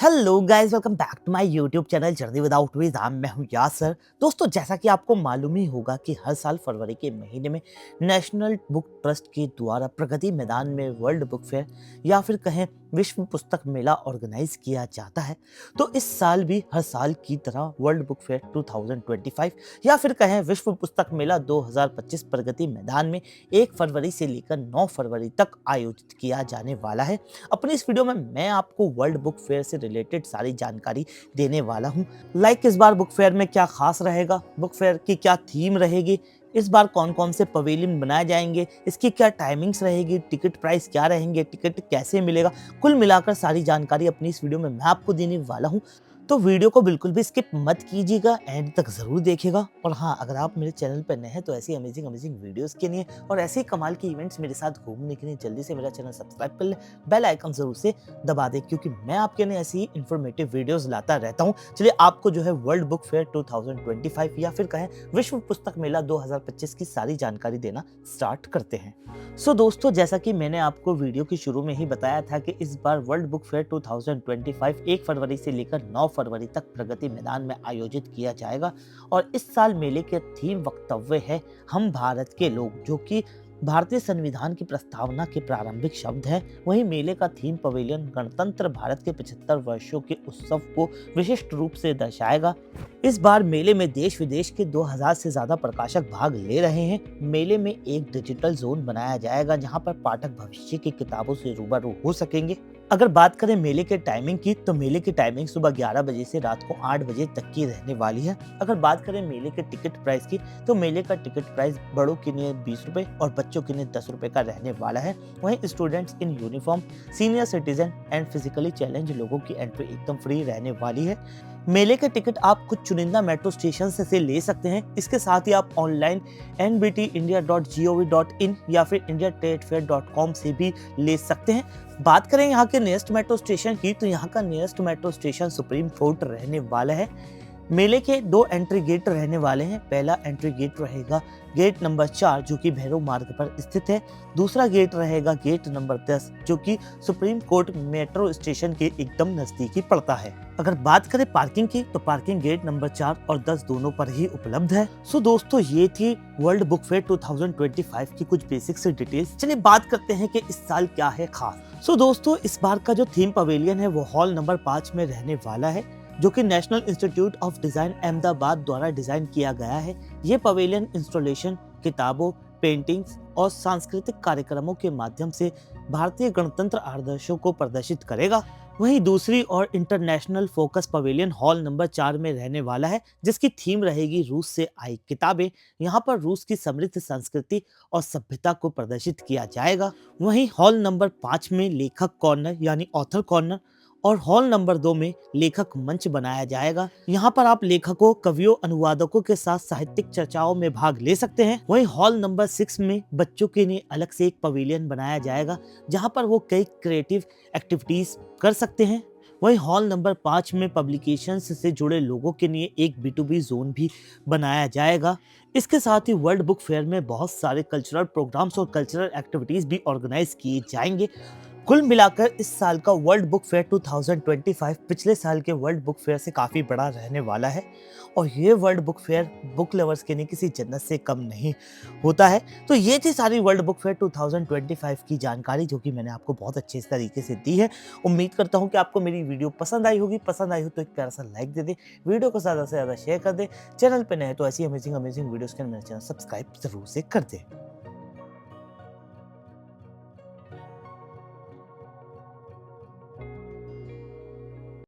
Hello guys, welcome back to my YouTube channel journey without visa. मैं हूं यासर। दोस्तों, जैसा कि आपको मालूम ही होगा कि हर साल फरवरी के महीने में नेशनल बुक ट्रस्ट के द्वारा प्रगति मैदान में वर्ल्ड बुक फेयर या फिर कहें विश्व पुस्तक मेला ऑर्गेनाइज किया जाता है। तो इस साल भी हर साल की तरह वर्ल्ड बुक फेयर 2025 या फिर कहें विश्व पुस्तक मेला 2025 प्रगति मैदान में 1 फरवरी से लेकर 9 फरवरी तक आयोजित किया जाने वाला है। अपनी इस वीडियो में मैं आपको वर्ल्ड बुक फेयर से रिलेटेड सारी जानकारी देने वाला हूं। इस बार बुक फेयर में क्या खास रहेगा, बुक फेयर की क्या थीम रहेगी, इस बार कौन कौन से पवेलियन बनाए जाएंगे, इसकी क्या टाइमिंग्स रहेगी, टिकट प्राइस क्या रहेंगे, टिकट कैसे मिलेगा, कुल मिलाकर सारी जानकारी अपनी इस वीडियो में मैं आपको देने वाला हूं। तो वीडियो को बिल्कुल भी स्किप मत कीजिएगा, एंड तक जरूर देखिएगा। और हाँ, अगर आप मेरे चैनल पर नए हैं तो ऐसी अमेजिंग वीडियोस के लिए और ऐसे ही कमाल के इवेंट्स मेरे साथ घूमने के लिए जल्दी से मेरा चैनल सब्सक्राइब कर ले, बेल आइकन जरूर से दबा दे, क्योंकि मैं आपके लिए ऐसी ही इंफॉर्मेटिव वीडियोस लाता रहता हूँ। चलिए, आपको जो है वर्ल्ड बुक फेयर 2025 या फिर कहें विश्व पुस्तक मेला 2025 की सारी जानकारी देना स्टार्ट करते हैं। दोस्तों, जैसा कि मैंने आपको वीडियो के शुरू में ही बताया था कि इस बार वर्ल्ड बुक फेयर 2025 1 फरवरी से लेकर 9 फरवरी तक प्रगति मैदान में आयोजित किया जाएगा। और इस साल मेले के थीम वक्तव्य है हम भारत के लोग, जो कि भारतीय संविधान की प्रस्तावना के प्रारंभिक शब्द हैं। वहीं मेले का थीम पवेलियन गणतंत्र भारत के 75 वर्षों के उत्सव को विशिष्ट रूप से दर्शाएगा। इस बार मेले में देश विदेश के 2000 से ज्यादा प्रकाशक भाग ले रहे हैं। मेले में एक डिजिटल जोन बनाया जाएगा जहां पर पाठक भविष्य की किताबों से रूबरू हो सकेंगे। अगर बात करें मेले के टाइमिंग की, तो मेले की टाइमिंग सुबह 11 बजे से रात को 8 बजे तक की रहने वाली है। अगर बात करें मेले के टिकट प्राइस की, तो मेले का टिकट प्राइस बड़ों के लिए 20 रुपए और बच्चों के लिए 10 रुपए का रहने वाला है। वहीं students in uniform, senior citizen and physically challenge लोगों की एंट्री एकदम फ्री रहने वाली है। मेले के टिकट आप कुछ चुनिंदा मेट्रो स्टेशन से ले सकते हैं। इसके साथ ही आप ऑनलाइन nbtindia.gov.in या फिर indiatradeffair.com से भी ले सकते हैं। बात करें यहाँ के नियरेस्ट मेट्रो स्टेशन की, तो यहाँ का nearest metro station supreme court रहने वाला है। मेले के 2 एंट्री गेट रहने वाले हैं। पहला एंट्री गेट रहेगा गेट नंबर 4, जो कि भैरव मार्ग पर स्थित है। दूसरा गेट रहेगा गेट नंबर 10, जो कि सुप्रीम कोर्ट मेट्रो स्टेशन के एकदम नजदीकी पड़ता है। अगर बात करें पार्किंग की, तो पार्किंग गेट नंबर 4 और 10 दोनों पर ही उपलब्ध है। दोस्तों, ये थी वर्ल्ड बुक फेयर 2025 की कुछ बेसिक से डिटेल्स। चलिए बात करते हैं कि इस साल क्या है खास। दोस्तों, इस बार का जो थीम पवेलियन है वो हॉल नंबर 5 में रहने वाला है, जो कि national institute of design Ahmedabad द्वारा डिजाइन किया गया है। ये पवेलियन इंस्टॉलेशन किताबों, पेंटिंग्स और सांस्कृतिक कार्यक्रमों के माध्यम से भारतीय गणतंत्र आदर्शों को प्रदर्शित करेगा। वहीं दूसरी और international focus pavilion hall number 4 में रहने वाला है, जिसकी थीम रहेगी रूस से आई किताबें। यहाँ पर रूस की समृद्ध संस्कृति और सभ्यता को प्रदर्शित किया जाएगा। वहीं हॉल नंबर 5 में लेखक कॉर्नर यानी ऑथर कॉर्नर और हॉल नंबर 2 में लेखक मंच बनाया जाएगा। यहाँ पर आप लेखकों, कवियों, अनुवादकों के साथ साहित्यिक चर्चाओं में भाग ले सकते हैं। वहीं हॉल नंबर 6 में बच्चों के लिए अलग से एक पवेलियन बनाया जाएगा, जहाँ पर वो कई क्रिएटिव एक्टिविटीज कर सकते हैं। वहीं हॉल नंबर 5 में पब्लिकेशंस से जुड़े लोगों के लिए एक B2B जोन भी बनाया जाएगा। इसके साथ ही वर्ल्ड बुक फेयर में बहुत सारे कल्चरल प्रोग्राम्स और कल्चरल एक्टिविटीज भी ऑर्गेनाइज किए जाएंगे। कुल मिलाकर इस साल का वर्ल्ड बुक फेयर 2025 पिछले साल के वर्ल्ड बुक फेयर से काफ़ी बड़ा रहने वाला है। और ये world book fair book lovers के लिए किसी जन्नत से कम नहीं होता है। तो ये थी सारी वर्ल्ड बुक फेयर 2025 की जानकारी, जो कि मैंने आपको बहुत अच्छे तरीके से दी है। उम्मीद करता हूँ कि आपको मेरी वीडियो पसंद आई होगी। पसंद आई हो तो एक प्यारा सा लाइक दे दे, वीडियो को ज़्यादा से ज़्यादा शेयर कर दे। चैनल पर नए तो ऐसी अमेजिंग वीडियोज़ के लिए मेरे चैनल सब्सक्राइब जरूर से कर दे।